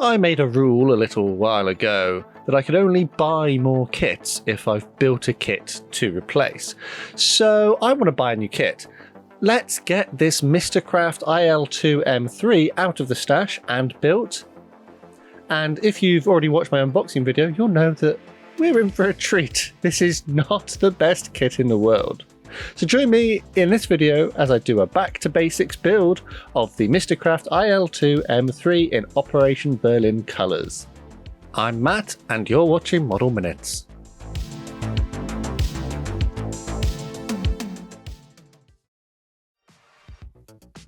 I made a rule a little while ago that I could only buy more kits if I've built a kit to replace. So I want to buy a new kit. Let's get this Mistercraft IL-2M3 out of the stash and built. And if you've already watched my unboxing video, you'll know that we're in for a treat. This is not the best kit in the world. So join me in this video as I do a back to basics build of the Mistercraft IL-2M3 in Operation Berlin colours. I'm Matt and you're watching Model Minutes.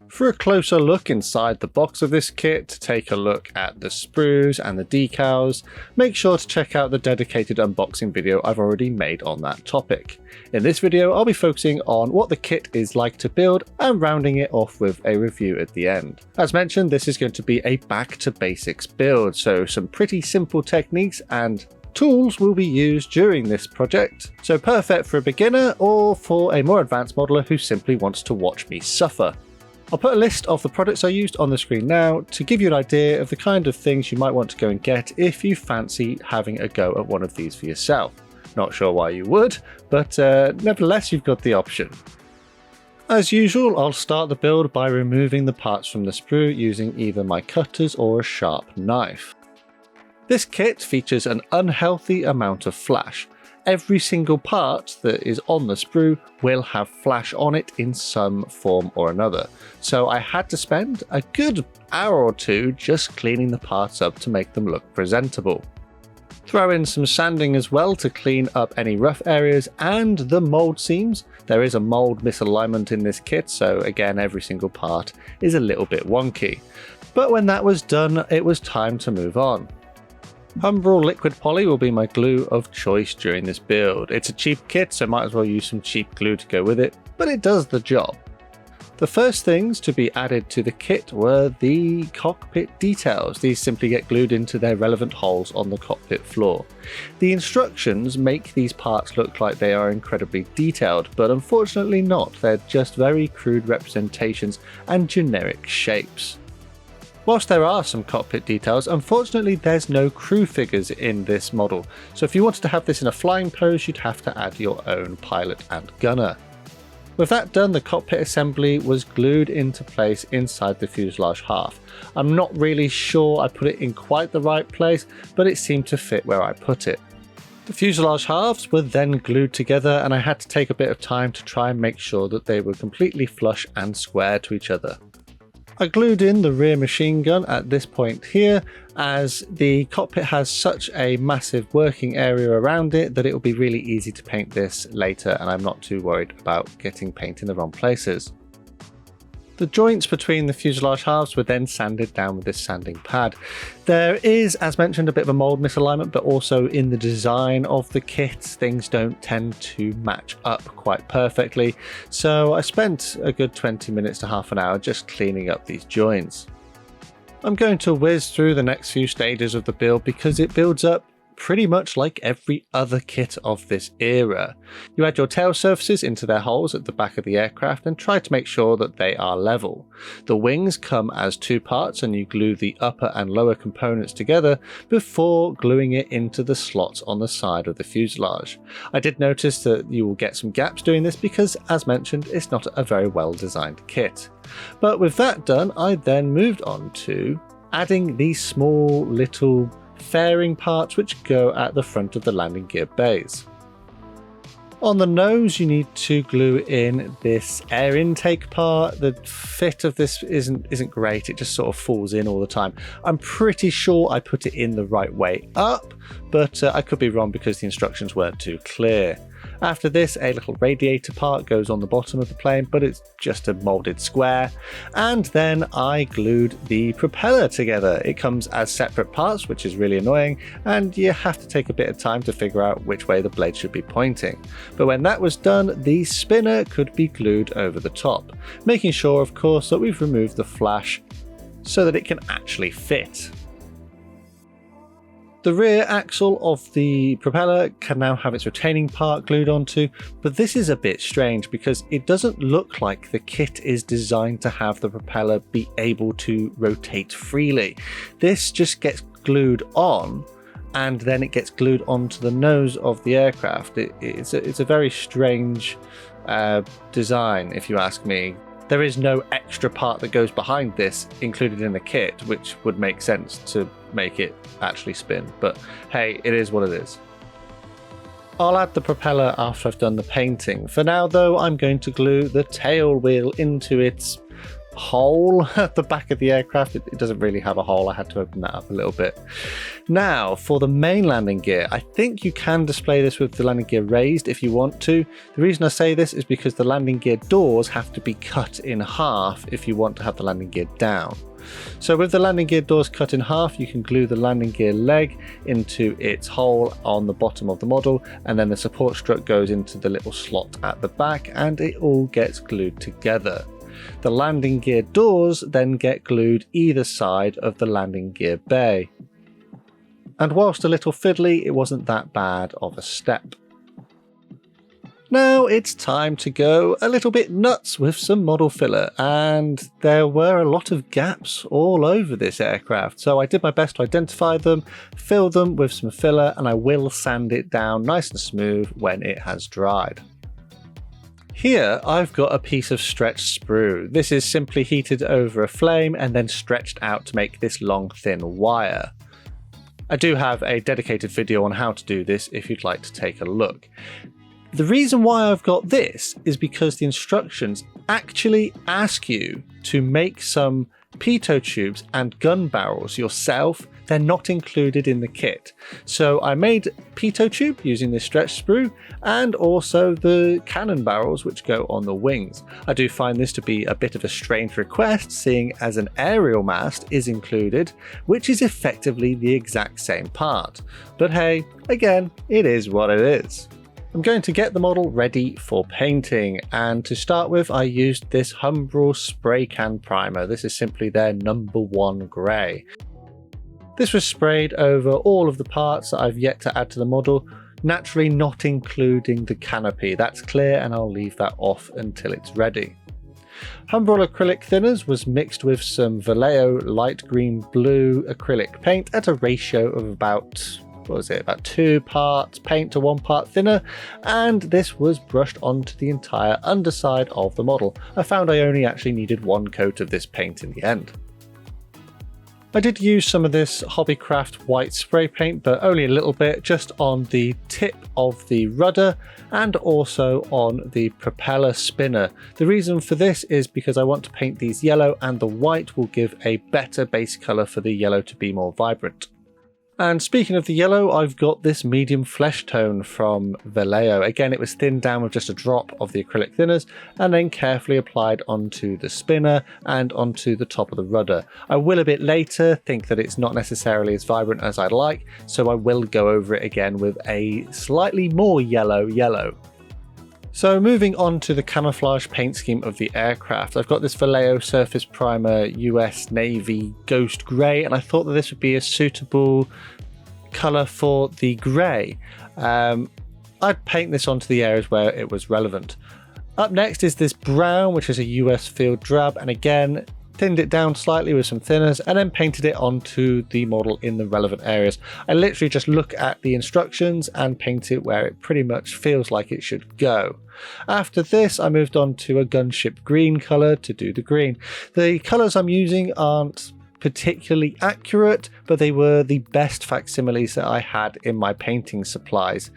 For a closer look inside the box of this kit, to take a look at the sprues and the decals, make sure to check out the dedicated unboxing video I've already made on that topic. In this video I'll be focusing on what the kit is like to build and rounding it off with a review at the end. As mentioned, this is going to be a back to basics build, so some pretty simple techniques and tools will be used during this project, so perfect for a beginner or for a more advanced modeler who simply wants to watch me suffer. I'll put a list of the products I used on the screen now to give you an idea of the kind of things you might want to go and get if you fancy having a go at one of these for yourself. Not sure why you would, but nevertheless you've got the option. As usual, I'll start the build by removing the parts from the sprue using either my cutters or a sharp knife. This kit features an unhealthy amount of flash. Every single part that is on the sprue will have flash on it in some form or another, so I had to spend a good hour or two just cleaning the parts up to make them look presentable. Throw in some sanding as well to clean up any rough areas and the mold seams. There is a mold misalignment in this kit, so again every single part is a little bit wonky. But when that was done, it was time to move on. Humbrol Liquid Poly will be my glue of choice during this build. It's a cheap kit, so might as well use some cheap glue to go with it, but it does the job. The first things to be added to the kit were the cockpit details. These simply get glued into their relevant holes on the cockpit floor. The instructions make these parts look like they are incredibly detailed, but unfortunately not. They're just very crude representations and generic shapes. Whilst there are some cockpit details, unfortunately there's no crew figures in this model, so if you wanted to have this in a flying pose you'd have to add your own pilot and gunner. With that done, the cockpit assembly was glued into place inside the fuselage half. I'm not really sure I put it in quite the right place, but it seemed to fit where I put it. The fuselage halves were then glued together and I had to take a bit of time to try and make sure that they were completely flush and square to each other. I glued in the rear machine gun at this point here, as the cockpit has such a massive working area around it that it will be really easy to paint this later, and I'm not too worried about getting paint in the wrong places. The joints between the fuselage halves were then sanded down with this sanding pad. There is, as mentioned, a bit of a mold misalignment, but also in the design of the kit, things don't tend to match up quite perfectly. So I spent a good 20 minutes to half an hour just cleaning up these joints. I'm going to whiz through the next few stages of the build because it builds up pretty much like every other kit of this era. You add your tail surfaces into their holes at the back of the aircraft and try to make sure that they are level. The wings come as two parts and you glue the upper and lower components together before gluing it into the slots on the side of the fuselage. I did notice that you will get some gaps doing this because, as mentioned, it's not a very well designed kit. But with that done, I then moved on to adding these small little fairing parts which go at the front of the landing gear bays. On the nose you need to glue in this air intake part. The fit of this isn't great, it just sort of falls in all the time. I'm pretty sure I put it in the right way up, but I could be wrong because the instructions weren't too clear. After this, a little radiator part goes on the bottom of the plane, but it's just a moulded square. And then I glued the propeller together. It comes as separate parts, which is really annoying, and you have to take a bit of time to figure out which way the blade should be pointing. But when that was done, the spinner could be glued over the top, making sure, of course, that we've removed the flash so that it can actually fit. The rear axle of the propeller can now have its retaining part glued onto, but this is a bit strange because it doesn't look like the kit is designed to have the propeller be able to rotate freely. This just gets glued on and then it gets glued onto the nose of the aircraft. It's a very strange design, if you ask me. There is no extra part that goes behind this included in the kit, which would make sense to make it actually spin, but hey, it is what it is. I'll add the propeller after I've done the painting. For now though, I'm going to glue the tail wheel into its hole at the back of the aircraft. It doesn't really have a hole, I had to open that up a little bit. Now for the main landing gear, I think you can display this with the landing gear raised if you want to. The reason I say this is because the landing gear doors have to be cut in half if you want to have the landing gear down. So with the landing gear doors cut in half, you can glue the landing gear leg into its hole on the bottom of the model, and then the support strut goes into the little slot at the back and it all gets glued together. The landing gear doors then get glued either side of the landing gear bay. And whilst a little fiddly, it wasn't that bad of a step. Now it's time to go a little bit nuts with some model filler, and there were a lot of gaps all over this aircraft, so I did my best to identify them, fill them with some filler, and I will sand it down nice and smooth when it has dried. Here I've got a piece of stretched sprue. This is simply heated over a flame and then stretched out to make this long thin wire. I do have a dedicated video on how to do this if you'd like to take a look. The reason why I've got this is because the instructions actually ask you to make some pitot tubes and gun barrels yourself. They're not included in the kit. So I made pitot tube using this stretch sprue and also the cannon barrels which go on the wings. I do find this to be a bit of a strange request, seeing as an aerial mast is included, which is effectively the exact same part. But hey, again, it is what it is. I'm going to get the model ready for painting, and to start with I used this Humbrol spray can primer. This is simply their #1 grey. This was sprayed over all of the parts that I've yet to add to the model, naturally not including the canopy. That's clear and I'll leave that off until it's ready. Humbrol acrylic thinners was mixed with some Vallejo light green blue acrylic paint at a ratio of about 2 parts paint to 1 part thinner, and this was brushed onto the entire underside of the model. I found I only actually needed 1 coat of this paint in the end. I did use some of this Hobbycraft white spray paint, but only a little bit, just on the tip of the rudder and also on the propeller spinner. The reason for this is because I want to paint these yellow, and the white will give a better base colour for the yellow to be more vibrant. And speaking of the yellow, I've got this medium flesh tone from Vallejo. Again, it was thinned down with just a drop of the acrylic thinners and then carefully applied onto the spinner and onto the top of the rudder. I will a bit later think that it's not necessarily as vibrant as I'd like, so I will go over it again with a slightly more yellow. So moving on to the camouflage paint scheme of the aircraft, I've got this Vallejo Surface Primer US Navy Ghost Grey, and I thought that this would be a suitable colour for the grey. I'd paint this onto the areas where it was relevant. Up next is this brown, which is a US Field Drab, and again thinned it down slightly with some thinners and then painted it onto the model in the relevant areas. I literally just look at the instructions and paint it where it pretty much feels like it should go. After this, I moved on to a gunship green colour to do the green. The colours I'm using aren't particularly accurate, but they were the best facsimiles that I had in my painting supplies.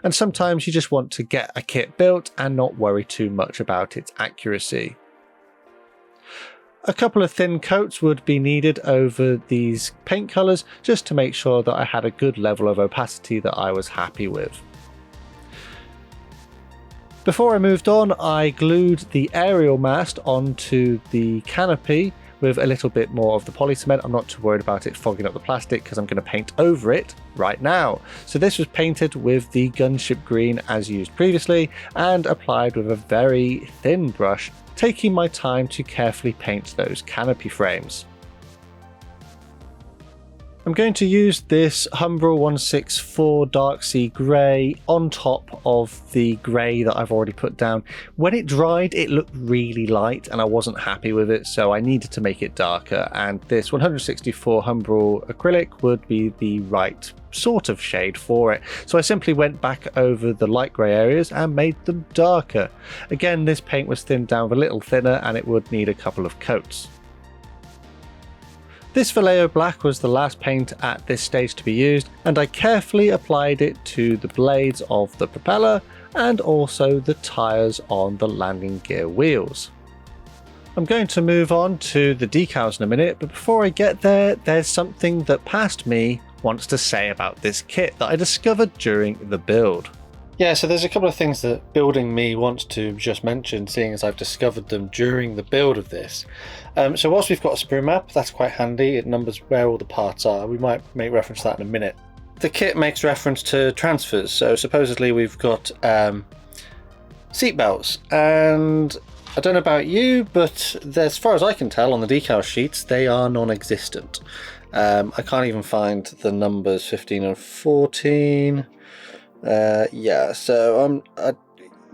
And sometimes you just want to get a kit built and not worry too much about its accuracy. A couple of thin coats would be needed over these paint colours just to make sure that I had a good level of opacity that I was happy with. Before I moved on, I glued the aerial mast onto the canopy with a little bit more of the poly cement. I'm not too worried about it fogging up the plastic because I'm going to paint over it right now. So this was painted with the gunship green as used previously and applied with a very thin brush, taking my time to carefully paint those canopy frames. I'm going to use this Humbrol 164 Dark Sea Grey on top of the grey that I've already put down. When it dried, it looked really light and I wasn't happy with it, so I needed to make it darker, and this 164 Humbrol acrylic would be the right sort of shade for it. So I simply went back over the light grey areas and made them darker. Again, this paint was thinned down a little thinner and it would need a couple of coats. This Vallejo Black was the last paint at this stage to be used, and I carefully applied it to the blades of the propeller and also the tyres on the landing gear wheels. I'm going to move on to the decals in a minute, but before I get there, there's something that Past Me wants to say about this kit that I discovered during the build. Yeah, so there's a couple of things that Building Me wants to just mention, seeing as I've discovered them during the build of this. So whilst we've got a sprue map, that's quite handy. It numbers where all the parts are. We might make reference to that in a minute. The kit makes reference to transfers. So supposedly we've got seat belts, and I don't know about you, but as far as I can tell on the decal sheets, they are non-existent. I can't even find the numbers 15 and 14. Yeah, so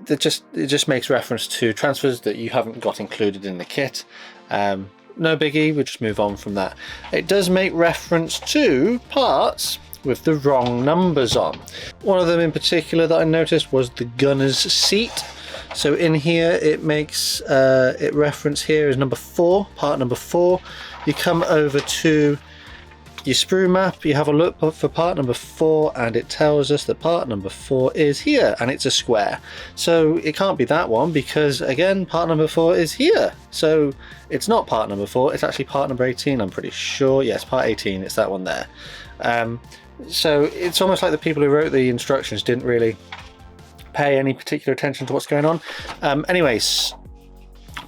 it just makes reference to transfers that you haven't got included in the kit. No biggie, we'll just move on from that. It does make reference to parts with the wrong numbers on. One of them in particular that I noticed was the gunner's seat. So in here it makes it reference here is number 4, part number 4. You come over to your sprue map, you have a look for part number 4, and it tells us that part number 4 is here, and it's a square. So it can't be that one, because again, part number 4 is here. So it's not part number 4, it's actually part number 18, I'm pretty sure. Yes, part 18, it's that one there. So it's almost like the people who wrote the instructions didn't really pay any particular attention to what's going on. Anyways,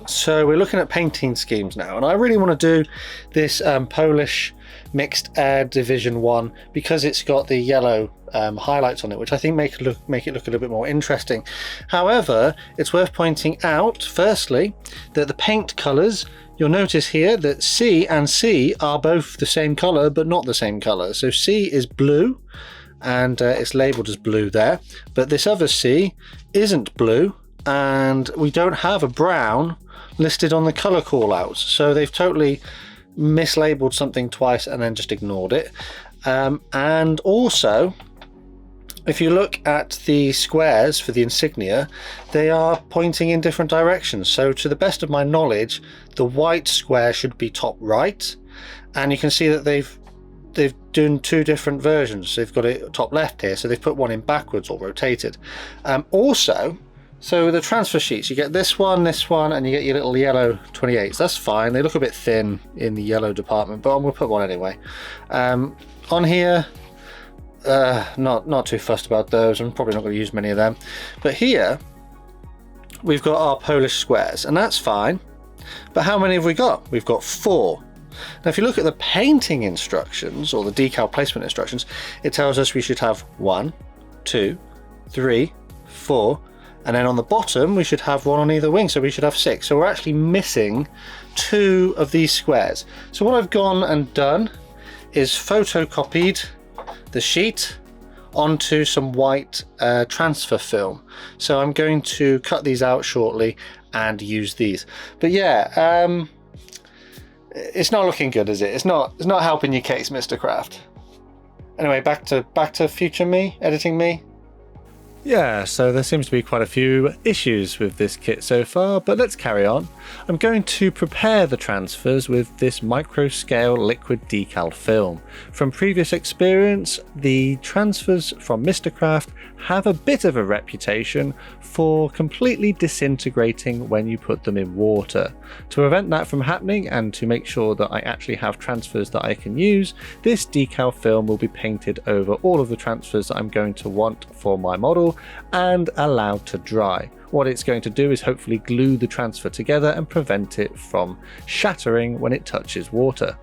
so we're looking at painting schemes now, and I really want to do this Polish Mixed Air Division 1 because it's got the yellow highlights on it, which I think make it look a little bit more interesting. However, it's worth pointing out, firstly, that the paint colours, you'll notice here that C and C are both the same colour but not the same colour. So C is blue, and it's labelled as blue there, but this other C isn't blue, and we don't have a brown listed on the colour callouts. So they've totally mislabeled something twice and then just ignored it. And also, if you look at the squares for the insignia, they are pointing in different directions. So to the best of my knowledge, the white square should be top right, and you can see that they've done 2 different versions. They've got it top left here, so they've put one in backwards or rotated. Also, so the transfer sheets, you get this one, and you get your little yellow 28s. That's fine. They look a bit thin in the yellow department, but I'm going to put one anyway. On here, not too fussed about those. I'm probably not going to use many of them. But here, we've got our Polish squares, and that's fine. But how many have we got? We've got 4. Now, if you look at the painting instructions, or the decal placement instructions, it tells us we should have 1, 2, 3, 4, and then on the bottom we should have 1 on either wing, so we should have 6. So we're actually missing 2 of these squares. So what I've gone and done is photocopied the sheet onto some white transfer film. So I'm going to cut these out shortly and use these. But yeah, it's not looking good, is it? It's not helping your case, Mistercraft. Anyway, back to future me, editing me. Yeah, so there seems to be quite a few issues with this kit so far, but let's carry on. I'm going to prepare the transfers with this micro scale liquid decal film. From previous experience, the transfers from Mistercraft have a bit of a reputation for completely disintegrating when you put them in water. To prevent that from happening and to make sure that I actually have transfers that I can use, this decal film will be painted over all of the transfers that I'm going to want for my model and allowed to dry. What it's going to do is hopefully glue the transfer together and prevent it from shattering when it touches water.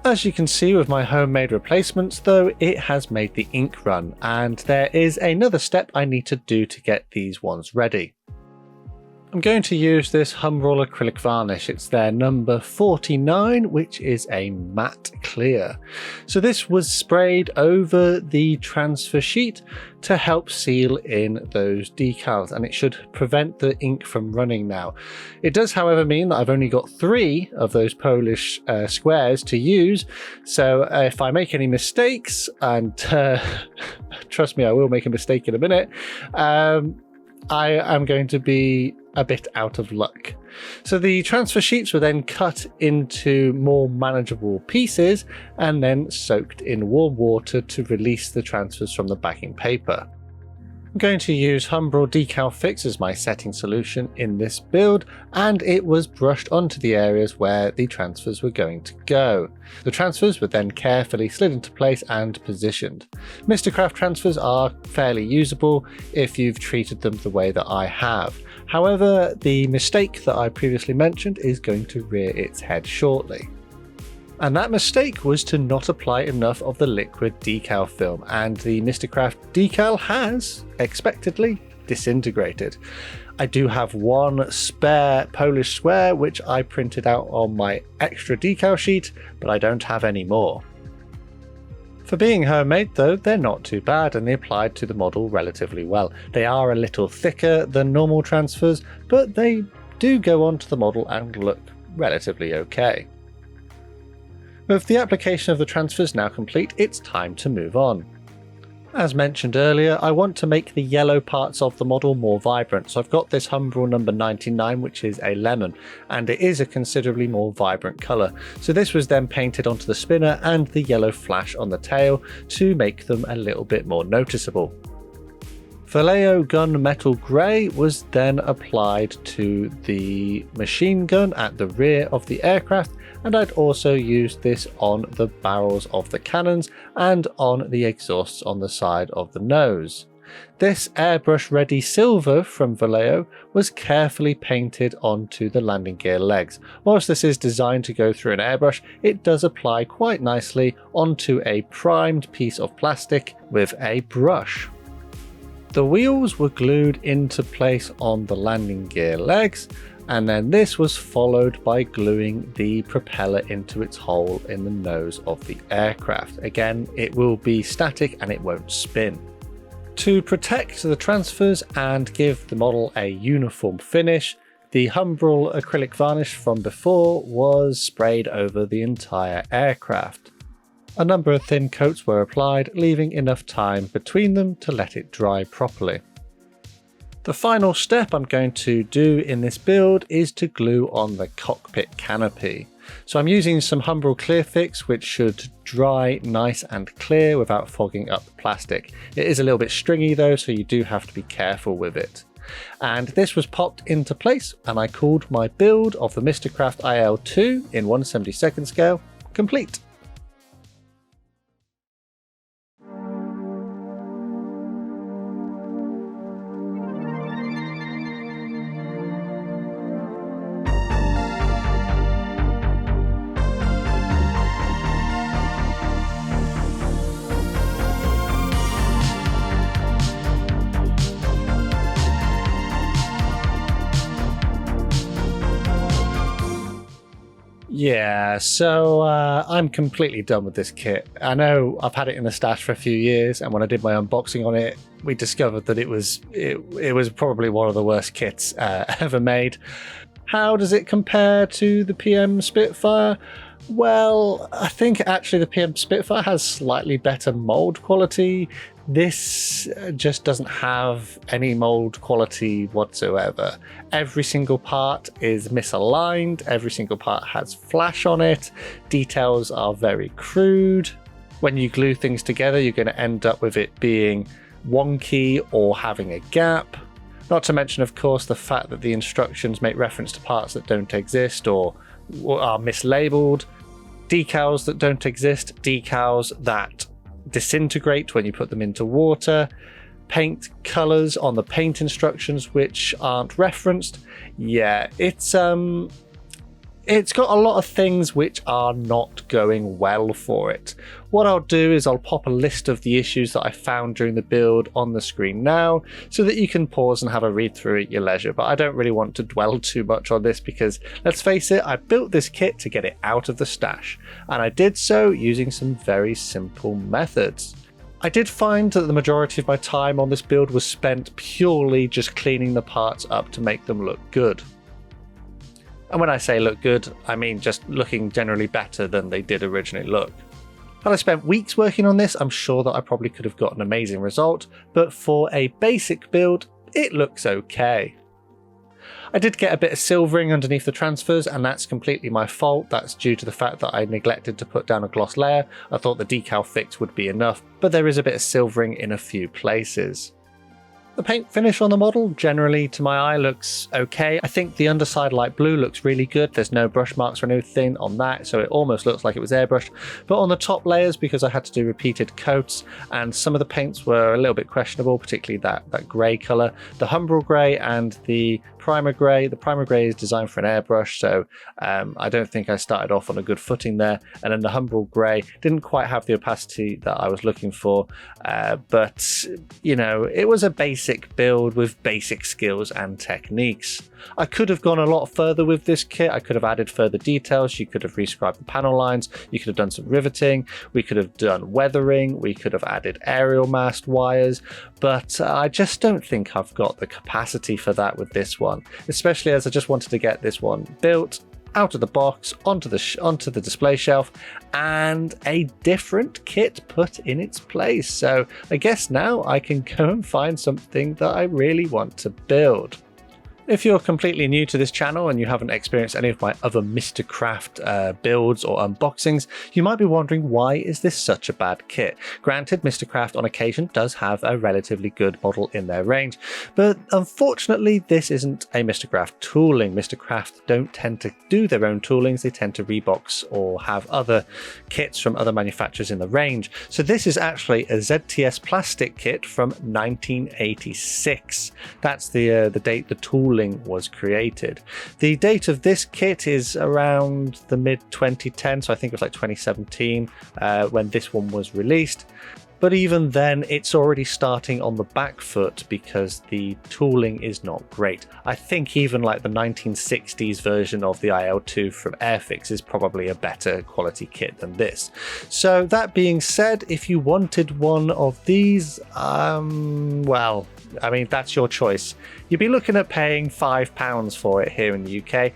As you can see with my homemade replacements though, it has made the ink run, and there is another step I need to do to get these ones ready. I'm going to use this Humbrol acrylic varnish. It's their number 49, which is a matte clear. So this was sprayed over the transfer sheet to help seal in those decals, and it should prevent the ink from running now. It does, however, mean that I've only got 3 of those Polish squares to use, so if I make any mistakes, and trust me, I will make a mistake in a minute, I am going to be a bit out of luck. So the transfer sheets were then cut into more manageable pieces and then soaked in warm water to release the transfers from the backing paper. I'm going to use Humbrol Decal Fix as my setting solution in this build, and it was brushed onto the areas where the transfers were going to go. The transfers were then carefully slid into place and positioned. Mistercraft transfers are fairly usable if you've treated them the way that I have. However, the mistake that I previously mentioned is going to rear its head shortly. And that mistake was to not apply enough of the liquid decal film, and the Mistercraft decal has, expectedly, disintegrated. I do have 1 spare Polish square which I printed out on my extra decal sheet, but I don't have any more. For being homemade though, they're not too bad and they applied to the model relatively well. They are a little thicker than normal transfers, but they do go onto the model and look relatively okay. With the application of the transfers now complete, it's time to move on. As mentioned earlier, I want to make the yellow parts of the model more vibrant, so I've got this Humbrol number 99, which is a lemon, and it is a considerably more vibrant colour. So this was then painted onto the spinner and the yellow flash on the tail to make them a little bit more noticeable. Vallejo gunmetal grey was then applied to the machine gun at the rear of the aircraft, and I'd also used this on the barrels of the cannons and on the exhausts on the side of the nose. This airbrush ready silver from Vallejo was carefully painted onto the landing gear legs. Whilst this is designed to go through an airbrush, it does apply quite nicely onto a primed piece of plastic with a brush. The wheels were glued into place on the landing gear legs, and then this was followed by gluing the propeller into its hole in the nose of the aircraft. Again, it will be static and it won't spin. To protect the transfers and give the model a uniform finish, the Humbrol acrylic varnish from before was sprayed over the entire aircraft. A number of thin coats were applied, leaving enough time between them to let it dry properly. The final step I'm going to do in this build is to glue on the cockpit canopy. So I'm using some Humbrol Clear Fix, which should dry nice and clear without fogging up the plastic. It is a little bit stringy though, so you do have to be careful with it. And this was popped into place, and I called my build of the Mistercraft IL-2 in 1/72 scale complete. Yeah, so I'm completely done with this kit. I know I've had it in the stash for a few years, and when I did my unboxing on it, we discovered that it was probably one of the worst kits ever made. How does it compare to the PM Spitfire? Well, I think actually the PM Spitfire has slightly better mold quality. This just doesn't have any mold quality whatsoever. Every single part is misaligned, every single part has flash on it, details are very crude. When you glue things together, you're going to end up with it being wonky or having a gap. Not to mention, of course, the fact that the instructions make reference to parts that don't exist or are mislabeled, decals that don't exist, decals that disintegrate when you put them into water, paint colors on the paint instructions which aren't referenced. Yeah, it's it's got a lot of things which are not going well for it. What I'll do is I'll pop a list of the issues that I found during the build on the screen now, so that you can pause and have a read through at your leisure, but I don't really want to dwell too much on this because, let's face it, I built this kit to get it out of the stash, and I did so using some very simple methods. I did find that the majority of my time on this build was spent purely just cleaning the parts up to make them look good. And when I say look good, I mean just looking generally better than they did originally look. Had I spent weeks working on this, I'm sure that I probably could have got an amazing result, but for a basic build, it looks okay. I did get a bit of silvering underneath the transfers, and that's completely my fault. That's due to the fact that I neglected to put down a gloss layer. I thought the decal fix would be enough, but there is a bit of silvering in a few places. The paint finish on the model generally to my eye looks okay. I think the underside light blue looks really good. There's no brush marks or anything on that, so it almost looks like it was airbrushed. But on the top layers, because I had to do repeated coats and some of the paints were a little bit questionable, particularly that grey colour, the Humbrol grey and the primer grey. The primer grey is designed for an airbrush, so I don't think I started off on a good footing there. And then the Humbrol grey didn't quite have the opacity that I was looking for, but you know, it was a basic build with basic skills and techniques. I could have gone a lot further with this kit. I could have added further details. You could have rescribed the panel lines. You could have done some riveting. We could have done weathering. We could have added aerial mast wires, but I just don't think I've got the capacity for that with this one, especially as I just wanted to get this one built out of the box, onto the display shelf, and a different kit put in its place. So I guess now I can go and find something that I really want to build. If you're completely new to this channel and you haven't experienced any of my other Mistercraft builds or unboxings, you might be wondering, why is this such a bad kit? Granted, Mistercraft on occasion does have a relatively good model in their range, but unfortunately this isn't a Mistercraft tooling. Mistercraft don't tend to do their own toolings, they tend to rebox or have other kits from other manufacturers in the range. So this is actually a ZTS plastic kit from 1986. That's the date the tooling was created. The date of this kit is around the mid 2010, so I think it was like 2017 when this one was released. But even then, it's already starting on the back foot because the tooling is not great. I think even like the 1960s version of the IL-2 from Airfix is probably a better quality kit than this. So that being said, if you wanted one of these, well, I mean, that's your choice. You'd be looking at paying £5 for it here in the UK.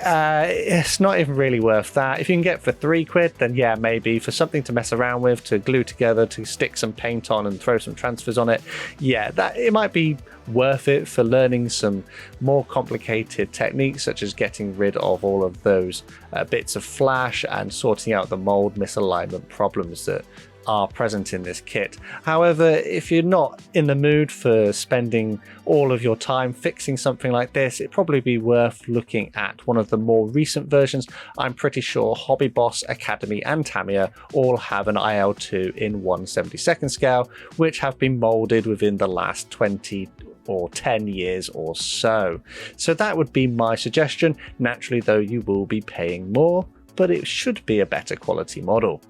It's not even really worth that. If you can get for £3, then yeah, maybe. For something to mess around with, to glue together, to stick some paint on and throw some transfers on it, yeah, that it might be worth it for learning some more complicated techniques, such as getting rid of all of those bits of flash and sorting out the mold misalignment problems that are present in this kit. However, if you're not in the mood for spending all of your time fixing something like this, it'd probably be worth looking at one of the more recent versions. I'm pretty sure Hobby Boss, Academy and Tamiya all have an IL-2 in 1/72nd scale, which have been molded within the last 20 or 10 years or so. So that would be my suggestion. Naturally though, you will be paying more, but it should be a better quality model.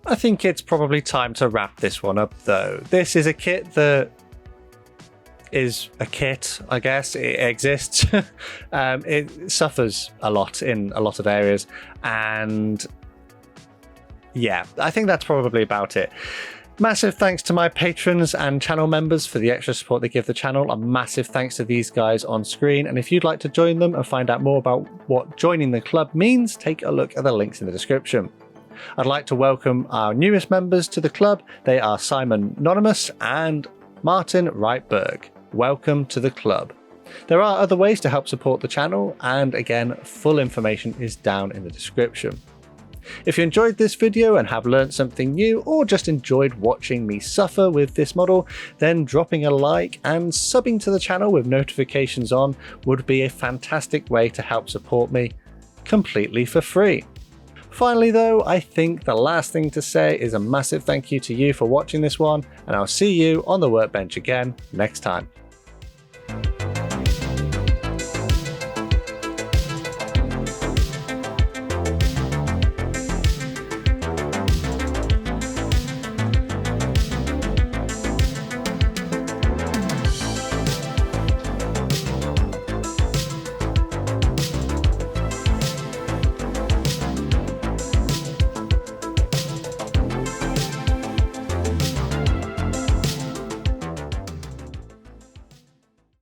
I think it's probably time to wrap this one up though. This is a kit that is a kit, I guess. It exists. It suffers a lot in a lot of areas, and yeah, I think that's probably about it. Massive thanks to my patrons and channel members for the extra support they give the channel. A massive thanks to these guys on screen, and if you'd like to join them and find out more about what joining the club means, take a look at the links in the description. I'd like to welcome our newest members to the club. They are Simon Anonymous and Martin Wrightberg. Welcome to the club. There are other ways to help support the channel, and again, full information is down in the description. If you enjoyed this video and have learned something new, or just enjoyed watching me suffer with this model, then dropping a like and subbing to the channel with notifications on would be a fantastic way to help support me completely for free. Finally though, I think the last thing to say is a massive thank you to you for watching this one, and I'll see you on the workbench again next time.